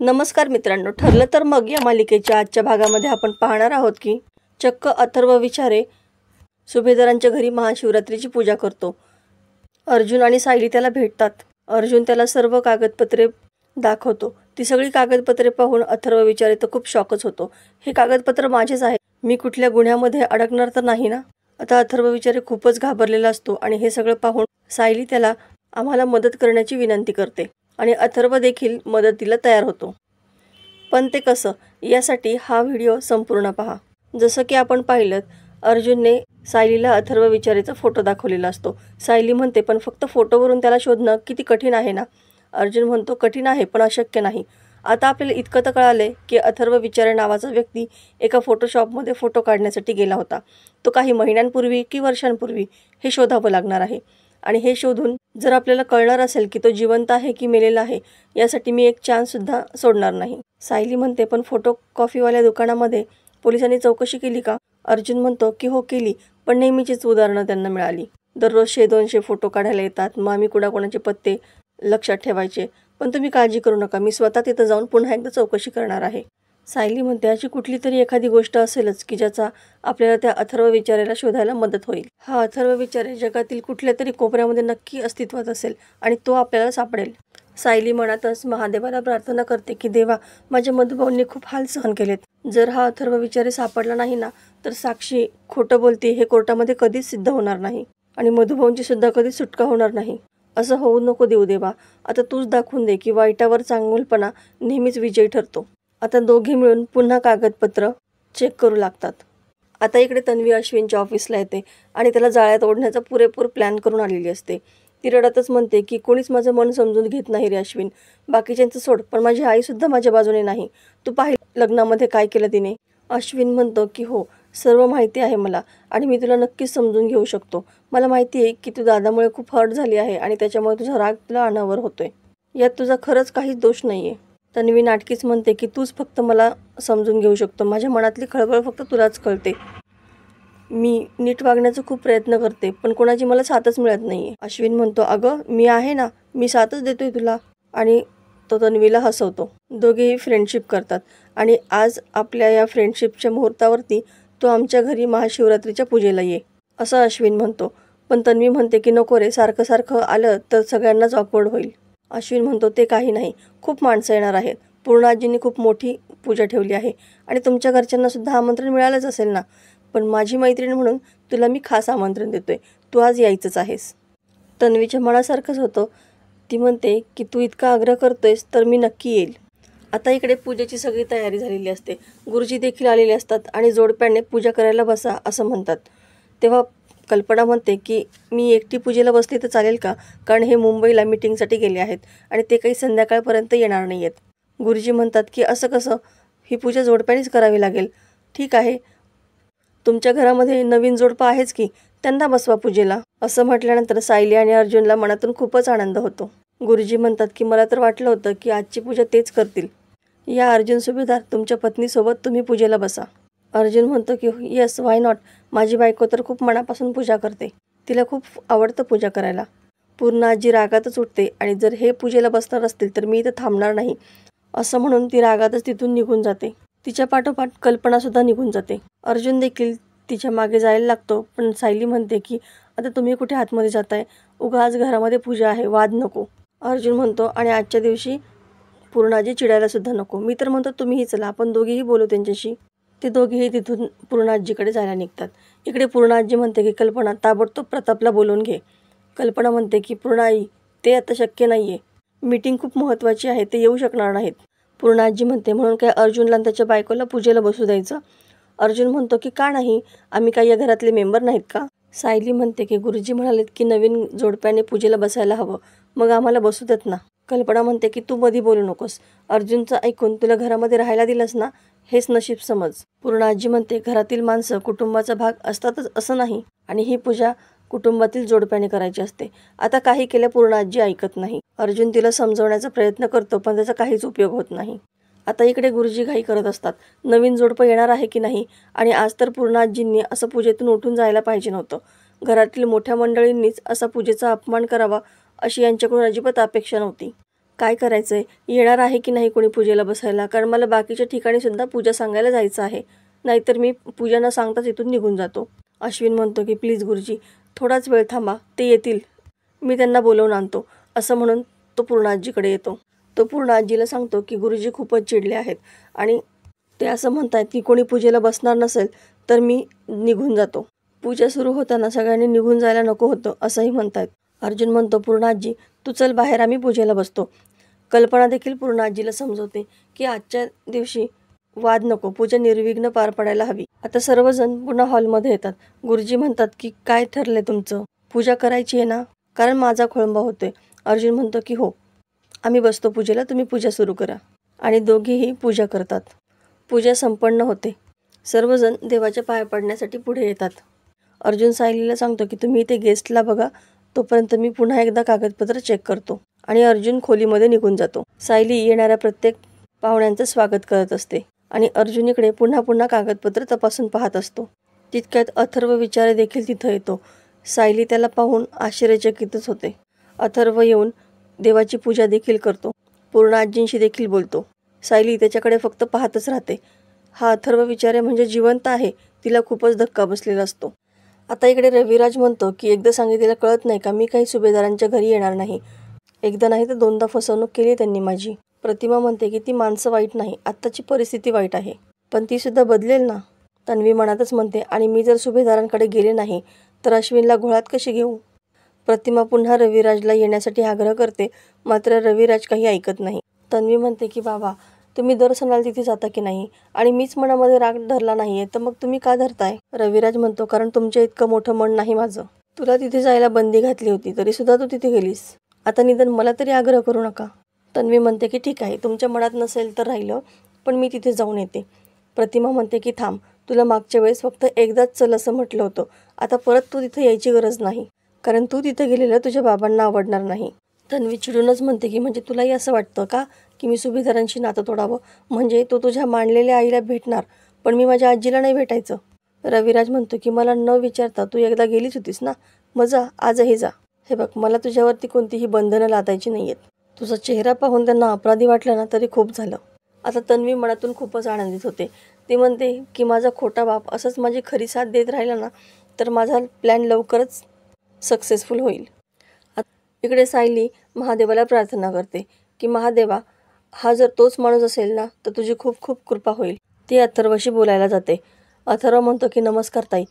नमस्कार मित्रांनो, ठरलं तर मग या मालिकेच्या आजच्या भागामध्ये आपण पाहणार आहोत की चक्क अथर्व विचारे सुभेदारांच्या घरी महाशिवरात्रीची पूजा करतो। अर्जुन आणि सायली त्याला भेटतात। अर्जुन त्याला सर्व कागदपत्रे दाखवतो। ती सगळी कागदपत्रे पाहून अथर्व विचारे तर खूप शॉकच होतो। हे कागदपत्र माझेच आहे, मी कुठल्या गुन्ह्यामध्ये अडकणार तर नाही ना। आता अथर्व विचारे खूपच घाबरलेला असतो आणि हे सगळं पाहून सायली त्याला आम्हाला मदत करण्याची विनंती करते आणि अथर्व देखील मदतीला तयार होतो। पण ते कसं, यासाठी हा व्हिडिओ संपूर्ण पहा। जसं की आपण पाहिलं, अर्जुनने सायलीला अथर्व विचारेचा फोटो दाखवलेला असतो। सायली म्हणते पण फक्त फोटोवरून त्याला शोधणं किती कठीण आहे ना। अर्जुन म्हणतो कठीण आहे पण अशक्य नाही। आता आपल्याला इतकं तर कळालंय की अथर्व विचारे नावाचा व्यक्ती एका फोटोशॉपमध्ये फोटो काढण्यासाठी गेला होता। तो काही महिन्यांपूर्वी की वर्षांपूर्वी हे शोधावं लागणार आहे आणि हे शोधून जर आपल्याला कळणार असेल की तो जिवंत आहे की मेलेला आहे, यासाठी मी एक चान्स सुद्धा सोडणार नाही। सायली म्हणते पण फोटो कॉफीवाल्या दुकानामध्ये पोलिसांनी चौकशी केली का? अर्जुन म्हणतो की हो केली, पण नेहमीचीच उदाहरणं त्यांना मिळाली। दररोज 100-200 फोटो काढायला येतात, मग आम्ही कुणाकोणाचे पत्ते लक्षात ठेवायचे। पण तुम्ही काळजी करू नका, मी स्वतः तिथं जाऊन पुन्हा एकदा चौकशी करणार आहे। सायली म्हणते अशी कुठली तरी एखादी गोष्ट असेलच की ज्याचा आपल्याला त्या अथर्व विचारेला शोधायला मदत होईल। हा अथर्व विचारे जगातील कुठल्या तरी कोपऱ्यामध्ये नक्की अस्तित्वात असेल आणि तो आपल्याला सापडेल। सायली मनातच महादेवाला प्रार्थना करते की देवा, माझ्या मधुभाऊंनी खूप हाल सहन केलेत। जर हा अथर्व विचारे सापडला नाही ना, तर साक्षी खोटं बोलते हे कोर्टामध्ये कधीच सिद्ध होणार नाही आणि मधुभाऊंची सुद्धा कधीच सुटका होणार नाही। असं होऊ नको देऊ देवा, आता तूच दाखवून दे की वाईटावर चांगुलपणा नेहमीच विजयी ठरतो। आता दोघे मिळून पुन्हा कागदपत्र चेक करू लागतात। आता इकडे तन्वी अश्विनच्या ऑफिसला येते आणि त्याला जाळ्यात ओढण्याचा पुरेपूर प्लॅन करून आलेली असते। ती रडतच म्हणते की कोणीच माझं मन समजून घेत नाही रे अश्विन, बाकीच्यांचं सोड, पण माझी आई सुद्धा माझ्या बाजूने नाही। तू पाहिलं लग्नामध्ये काय केलं तिने? अश्विन म्हणतो की हो, सर्व माहिती आहे मला आणि मी तुला नक्कीच समजून घेऊ शकतो। मला माहिती आहे की तू दादामुळे खूप हर्ट झाली आहे आणि त्याच्यामुळे तुझा राग तुला अनावर होतोय। यात तुझा खरंच काहीच दोष नाहीये। तन्वी नाटकीच म्हणते की तूच फक्त मला समजून घेऊ शकतो, माझ्या मनातली खळबळ फक्त तुलाच कळते। मी नीट वागण्याचा खूप प्रयत्न करते, पण कोणाची मला साथच मिळत नाहीये। अश्विन म्हणतो अगं मी आहे ना, मी साथच देतोय तुला, आणि तो तन्वीला हसवतो। दोघेही फ्रेंडशिप करतात आणि आज आपल्या या फ्रेंडशिपच्या मुहूर्तावरती तो आमच्या घरी महाशिवरात्रीच्या पूजेला ये, असं अश्विन म्हणतो। पण तन्वी म्हणते की नको रे, सारखं सारखं आलं तर सगळ्यांनाच ऑकवर्ड होईल। अश्विन म्हणतो ते काही नाही, खूप माणसं येणार आहेत, पूर्ण आजींनी खूप मोठी पूजा ठेवली आहे आणि तुमच्या घरच्यांना सुद्धा आमंत्रण मिळालंच असेल ना, पण माझी मैत्रीण म्हणून तुला मी खास आमंत्रण देतोय, तू आज यायचंच आहेस। तन्वीच्या मनासारखंच होतं। ती म्हणते की तू इतका आग्रह करतोयस तर मी नक्की येईल। आता इकडे पूजेची सगळी तयारी झालेली असते। गुरुजी देखील आलेले असतात आणि जोडप्याने पूजा करायला बसा असं म्हणतात। तेव्हा कल्पना म्हणते की मी एकटी पूजेला बसली तर चालेल का, कारण हे मुंबईला मीटिंगसाठी गेले आहेत आणि ते काही संध्याकाळपर्यंत येणार नाही आहेत। गुरुजी म्हणतात की असं कसं, ही पूजा जोडप्यानेच करावी लागेल। ठीक आहे, तुमच्या घरामध्ये नवीन जोडपं आहेच की, त्यांना बसवा पूजेला, असं म्हटल्यानंतर सायली आणि अर्जुनला मनातून खूपच आनंद होतो। गुरुजी म्हणतात की मला तर वाटलं होतं की आजची पूजा तेच करतील। या अर्जुन सुभेदार, तुमच्या पत्नीसोबत तुम्ही पूजेला बसा। अर्जुन म्हणतो की येस, व्हाय नॉट, माझी बायको तर खूप मनापासून पूजा करते, तिला खूप आवडतं पूजा करायला। पूर्ण आजी रागातच उठते आणि जर हे पूजेला बसणार असतील तर मी इथं थांबणार नाही, असं म्हणून ती रागातच तिथून निघून जाते। तिच्या पाठोपाठ कल्पना सुद्धा निघून जाते। अर्जुन देखील तिच्या मागे जायला लागतो, पण सायली म्हणते की आता तुम्ही कुठे आतमध्ये जाताय, उगाच घरामध्ये पूजा आहे, वाद नको। अर्जुन म्हणतो आणि आजच्या दिवशी पूर्णाजी चिडायला सुद्धा नको, मी तर म्हणतो तुम्हीही चला, आपण दोघेही बोलू त्यांच्याशी। ते दोघेही तिथून पूर्णाजीकडे जायला निघतात। इकडे पूर्णाजी म्हणते की कल्पना, ताबडतोब प्रतापला बोलवून घे। कल्पना म्हणते की पूर्णाई, ते आता शक्य नाहीये, मीटिंग खूप महत्त्वाची आहे, ते येऊ शकणार नाहीत। पूर्णाजी म्हणते म्हणून काय अर्जुनला आणि त्याच्या बायकोला पूजेला बसू द्यायचं? अर्जुन म्हणतो की का नाही, आम्ही काय या घरातले मेंबर नाहीत का? सायली म्हणते की गुरुजी म्हणालेत की नवीन जोडप्याने पूजेला बसायला हवं, मग आम्हाला बसू देत ना। कल्पना म्हणते की तू मध्ये बोलू नकोस, अर्जुनचं ऐकून तुला घरामध्ये राहायला दिलंस ना, हेच नशीब समज। पूर्णाजी म्हणते घरातील माणसं कुटुंबाचा भाग असतातच असं नाही, आणि ही पूजा कुटुंबातील जोडप्याने करायची असते। आता काही केल्या पूर्णाजी ऐकत नाही। अर्जुन तिला समजवण्याचा प्रयत्न करतो, पण त्याचा काहीच उपयोग होत नाही। आता इकडे गुरुजी घाई करत असतात, नवीन जोडपं येणार आहे की नाही, आणि आज तर पूर्णाजींनी असं पूजेतून उठून जायला पाहिजे नव्हतं। घरातील मोठ्या मंडळींनीच असा पूजेचा अपमान करावा अशी यांच्याकडून अजिबात अपेक्षा नव्हती। काय करायचंय, येणार आहे की नाही कोणी पूजेला बसायला, कारण मला बाकीच्या ठिकाणी सुद्धा पूजा सांगायला जायचं आहे, नाहीतर मी पूजा न सांगताच इथून निघून जातो. अश्विन म्हणतो की प्लीज गुरुजी, थोडाच वेळ थांबा, ते येतील, मी त्यांना बोलवून आणतो. असं म्हणून तो पूर्ण आजीकडे येतो. तो पूर्ण आजीला सांगतो की गुरुजी खूपच चिडले आहेत आणि ते असं म्हणतायत की कोणी पूजेला बसणार नसेल तर मी निघून जातो. पूजा सुरू होताना सगळ्यांनी निघून जायला नको होतं असंही म्हणतायत. अर्जुन म्हणतो पूर्ण आजी तू चल बाहेर, आम्ही पूजेला बसतो. कल्पना देखील पूर्ण आजीला समजवते की आजच्या दिवशी वाद नको, पूजा निर्विघ्न पार पडायला हवी. आता सर्वजण पुन्हा हॉलमध्ये येतात. गुरुजी म्हणतात की काय ठरलंय तुमचं, पूजा करायची आहे ना, कारण माझा खोळंबा होतोय. अर्जुन म्हणतो की हो, आम्ही बसतो पूजेला, तुम्ही पूजा सुरू करा. आणि दोघेही पूजा करतात. पूजा संपन्न होते. सर्वजण देवाच्या पाया पडण्यासाठी पुढे येतात. अर्जुन सायलीला सांगतो की तुम्ही इथे गेस्टला बघा, तोपर्यंत मी पुन्हा एकदा कागदपत्र चेक करतो. आणि अर्जुन खोलीमध्ये निघून जातो. सायली येणाऱ्या प्रत्येक पाहुण्यांचं स्वागत करत असते आणि अर्जुन इकडे पुन्हा पुन्हा कागदपत्र तपासून पाहत असतो. तितक्यात अथर्व विचारे देखील तिथं येतो. सायली त्याला पाहून आश्चर्यचकितच होते. अथर्व येऊन देवाची पूजा देखील करतो. पूर्ण आजींशी देखील बोलतो. सायली त्याच्याकडे फक्त पाहतच राहते. हा अथर्व विचारे म्हणजे जिवंत आहे. तिला खूपच धक्का बसलेला असतो. आता इकडे रविराज म्हणतो की एकदा सांगितलेलं कळत नाही का, मी काही सुभेदारांच्या घरी येणार नाही. एकदा नाही तर दोनदा फसवणूक केली त्यांनी माझी. प्रतिमा म्हणते की ती माणसं वाईट नाही, आत्ताची परिस्थिती वाईट आहे, पण ती सुद्धा बदलेल ना. तन्वी मनातच म्हणते आणि मी जर सुभेदारांकडे गेले नाही तर अश्विनला घोळात कशी घेऊ. प्रतिमा पुन्हा रविराजला येण्यासाठी आग्रह करते, मात्र रविराज काही ऐकत नाही. तन्वी म्हणते की बाबा तुम्ही दर सणाला तिथे जाता की नाही, आणि मीच मनामध्ये राग धरला नाहीये तर मग तुम्ही का धरताय. रविराज म्हणतो कारण तुमच्या इतकं मोठं मन नाही माझं. तुला तिथे जायला बंदी घातली होती तरी सुद्धा तू तिथे गेलीस, आता निदान मला तरी आग्रह करू नका. तन्वी म्हणते की ठीक आहे, तुमच्या मनात नसेल तर राहिलं, पण मी तिथे जाऊन येते. प्रतिमा म्हणते की थांब, तुला मागच्या वेळेस फक्त एकदाच चल असं म्हटलं होतं, आता परत तू तिथे यायची गरज नाही, कारण तू तिथे गेलेलं तुझ्या बाबांना आवडणार नाही. तन्वी चिडूनच म्हणते की म्हणजे तुलाही असं वाटतं का की मी सुभेदारांशी नातं तोडावं, म्हणजे तो तुझ्या मांडलेल्या आईला भेटणार पण मी माझ्या आजीला नाही भेटायचं. रविराज म्हणतो की मला न विचारता तू एकदा गेलीच होतीस ना, मग जा, आजही जा. हे बघ, मला तुझ्यावरती कोणतीही बंधनं लादायची नाही आहेत. तुझा चेहरा पाहून त्यांना अपराधी वाटलं ना तरी खूप झालं. आता तन्वी मनातून खूपच आनंदित होते. ती म्हणते की माझा खोटा बाप असंच माझी खरी साथ देत राहिला ना तर माझा प्लॅन लवकरच सक्सेसफुल होईल. इकडे सायली महादेवाला प्रार्थना करते की महादेवा, हा जर तोच माणूस असेल ना तर तुझी खूप खूप कृपा होईल. ती अथर्वशी बोलायला जाते. अथर्व म्हणतो की नमस्कार ताई,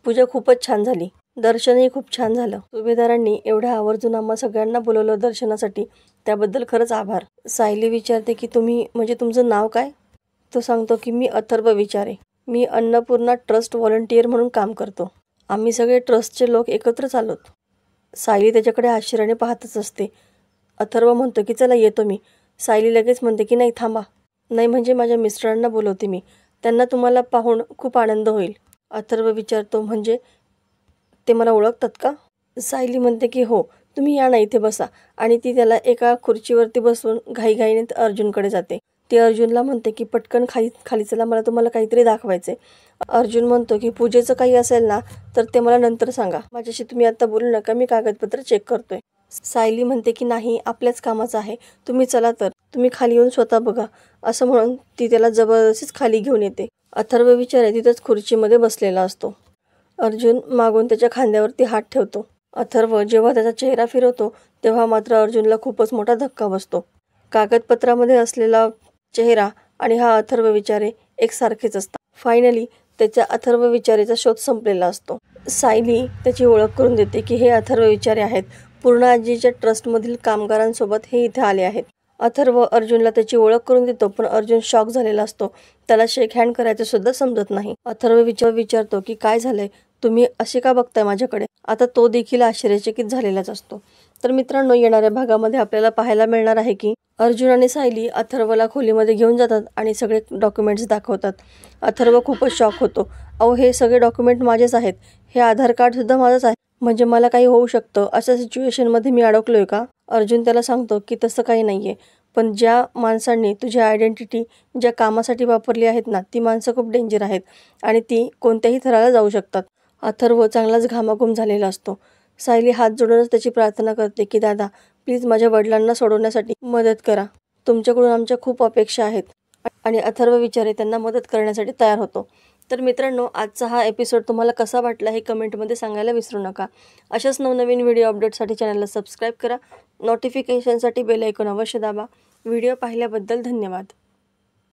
पूजा खूपच छान झाली, दर्शनही खूप छान झालं. सुभेदारांनी एवढ्या आवर्जून आम्हा सगळ्यांना बोलवलं दर्शनासाठी, त्याबद्दल खरंच आभार. सायली विचारते की तुम्ही म्हणजे तुमचं नाव काय. तो सांगतो की मी अथर्व विचारे, मी अन्नपूर्णा ट्रस्ट व्हॉलंटियर म्हणून काम करतो. आम्ही सगळे ट्रस्टचे लोक एकत्रच आलोत. सायली त्याच्याकडे आश्चर्याने पाहतच असते. अथर्व म्हणतो की चला येतो मी. सायली लगेच म्हणते की नाही थांबा, नाही म्हणजे माझ्या मिस्टरांना बोलवते मी, त्यांना तुम्हाला पाहून खूप आनंद होईल. अथर्व विचारतो म्हणजे ते मला ओळखतात का. सायली म्हणते की हो, तुम्ही या ना इथे बसा, आणि ती त्याला एका खुर्चीवरती बसून घाईघाईने अर्जुनकडे जाते. ती अर्जुनला म्हणते की पटकन खाली चला, मला तुम्हाला काहीतरी दाखवायचंय. अर्जुन म्हणतो की पूजेचं काही असेल ना तर ते मला नंतर सांगा, माझ्याशी तुम्ही आता बोलू नका, मी कागदपत्र चेक करतोय. सायली म्हणते की नाही, आपल्याच कामाचं आहे, तुम्ही चला तर, तुम्ही खाली येऊन स्वतः बघा. असं म्हणून ती त्याला जबरदस्तीच खाली घेऊन येते. अथर्व विचारे तिथंच खुर्चीमध्ये बसलेला असतो. अर्जुन मागून त्याच्या खांद्यावरती हात ठेवतो. अथर्व जेव्हा त्याचा चेहरा फिरवतो तेव्हा मात्र अर्जुनला खूपच मोठा धक्का बसतो. कागदपत्रामध्ये असलेला चेहरा आणि हा अथर्व विचारे एकसारखेच असतात. फायनली त्याच्या अथर्व विचारेचा शोध संपलेला असतो. सायली त्याची ओळख करून देते की हे अथर्व विचारे आहेत, पूर्ण आजीच्या ट्रस्टमधील कामगारांसोबत हे इथे आले आहेत. अथर्व अर्जुनला त्याची ओळख करून देतो, पण अर्जुन शॉक झालेला असतो. त्याला शेक हँड करायचं सुद्धा समजत नाही. अथर्व विचारतो की काय झालंय, तुम्ही असे का बघताय माझ्याकडे. आता तो देखील आश्चर्यचकित झालेलाच असतो. तर मित्रांनो, येणाऱ्या भागामध्ये आपल्याला पाहायला मिळणार आहे की अर्जुन आणि सायली अथर्वला खोलीमध्ये घेऊन जातात आणि सगळे डॉक्युमेंट्स दाखवतात. अथर्व खूपच शॉक होतो. अहो, हे सगळे डॉक्युमेंट माझेच आहेत, हे आधार कार्ड सुद्धा माझंच आहे, म्हणजे मला काही होऊ शकतं अशा सिच्युएशनमध्ये मी अडकलोय का. अर्जुन त्याला सांगतो की तसं काही नाहीये, पण ज्या माणसांनी तुझी आयडेंटिटी ज्या कामासाठी वापरली आहेत ना, ती माणसं खूप डेंजर आहेत आणि ती कोणत्याही थराला जाऊ शकतात. अथर्व चांगलाच घामाघूम झालेला असतो. सायली हात जोडूनच त्याची प्रार्थना करते की दादा प्लीज माझ्या वडिलांना सोडवण्यासाठी मदत करा. तुमच्याकडून आमच्या खूप अपेक्षा आहेत. आणि अथर्व विचारे त्यांना मदत करण्यासाठी तयार होतो. तर मित्रांनो, आजचा हा एपिसोड तुम्हाला कसा वाटला हे कमेंटमध्ये सांगायला विसरू नका. अशाच नवनवीन व्हिडिओ अपडेटसाठी चॅनलला सबस्क्राईब करा. नोटिफिकेशनसाठी बेल आयकॉन अवश्य दाबा. व्हिडिओ पाहिल्याबद्दल धन्यवाद.